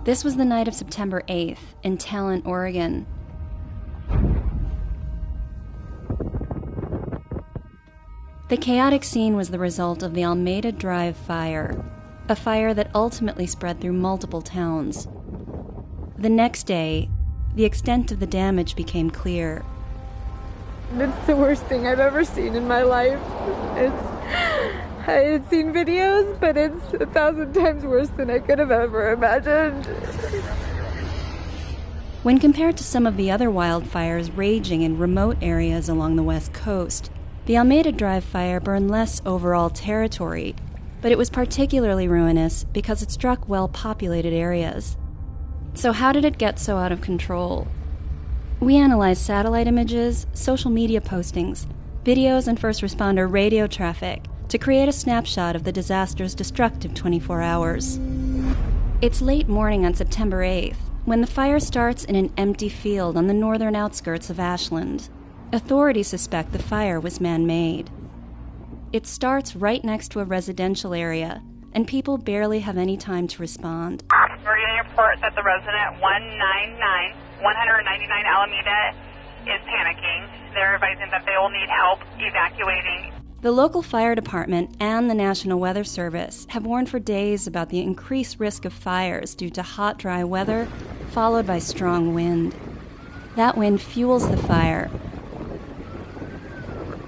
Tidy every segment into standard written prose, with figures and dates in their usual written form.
This was the night of September 8th in Talent, Oregon. The chaotic scene was the result of the Almeida Drive fire, a fire that ultimately spread through multiple towns. The next day, the extent of the damage became clear. It's the worst thing I've ever seen in my life. I had seen videos, but it's 1,000 times worse than I could have ever imagined. When compared to some of the other wildfires raging in remote areas along the West Coast, the Almeida Drive fire burned less overall territory, but it was particularly ruinous because it struck well-populated areas. So how did it get so out of control? We analyzed satellite images, social media postings, videos, and first responder radio traffic to create a snapshot of the disaster's destructive 24 hours. It's late morning on September 8th, when the fire starts in an empty field on the northern outskirts of Ashland. Authorities suspect the fire was man-made. It starts right next to a residential area, and people barely have any time to respond. We're getting a report that the resident 199 Alameda is panicking. They're advising that they will need help evacuating. The local fire department and the National Weather Service have warned for days about the increased risk of fires due to hot, dry weather, followed by strong wind. That wind fuels the fire.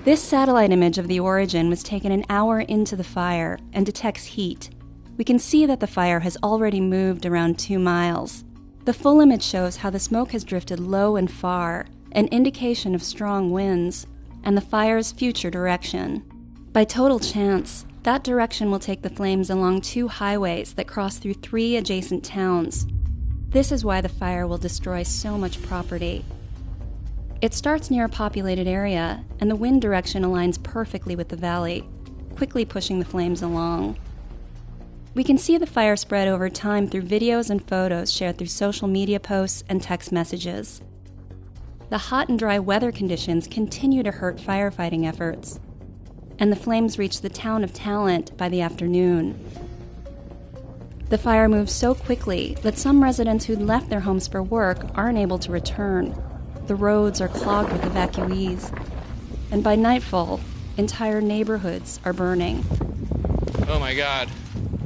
This satellite image of the origin was taken an hour into the fire and detects heat. We can see that the fire has already moved around 2 miles. The full image shows how the smoke has drifted low and far, an indication of strong winds, and the fire's future direction. By total chance, that direction will take the flames along 2 highways that cross through 3 adjacent towns. This is why the fire will destroy so much property. It starts near a populated area, and the wind direction aligns perfectly with the valley, quickly pushing the flames along. We can see the fire spread over time through videos and photos shared through social media posts and text messages. The hot and dry weather conditions continue to hurt firefighting efforts, and the flames reach the town of Talent by the afternoon. The fire moves so quickly that some residents who'd left their homes for work aren't able to return. The roads are clogged with evacuees, and by nightfall, entire neighborhoods are burning. Oh my God.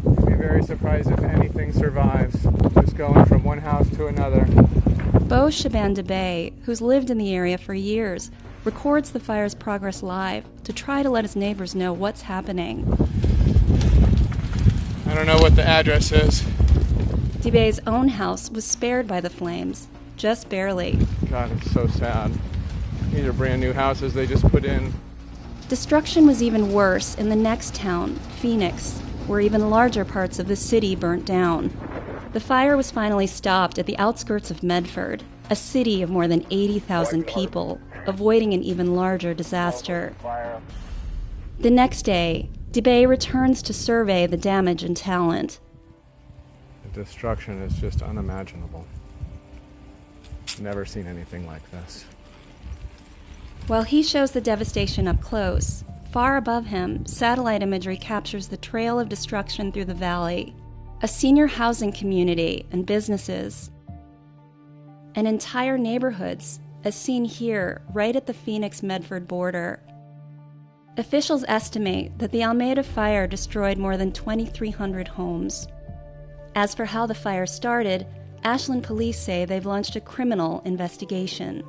I'd be very surprised if anything survives, just going from one house to another. Beau Shaban-Debay, who's lived in the area for years, records the fire's progress live to try to let his neighbors know what's happening. I don't know what the address is. Debay's own house was spared by the flames, just barely. God, it's so sad. These are brand new houses they just put in. Destruction was even worse in the next town, Phoenix, where even larger parts of the city burnt down. The fire was finally stopped at the outskirts of Medford, a city of more than 80,000 people, avoiding an even larger disaster. The next day, Debay returns to survey the damage in Talent. The destruction is just unimaginable. Never seen anything like this. While he shows the devastation up close, far above him, satellite imagery captures the trail of destruction through the valley. A senior housing community and businesses, and entire neighborhoods, as seen here, right at the Phoenix-Medford border. Officials estimate that the Almeida fire destroyed more than 2,300 homes. As for how the fire started, Ashland police say they've launched a criminal investigation.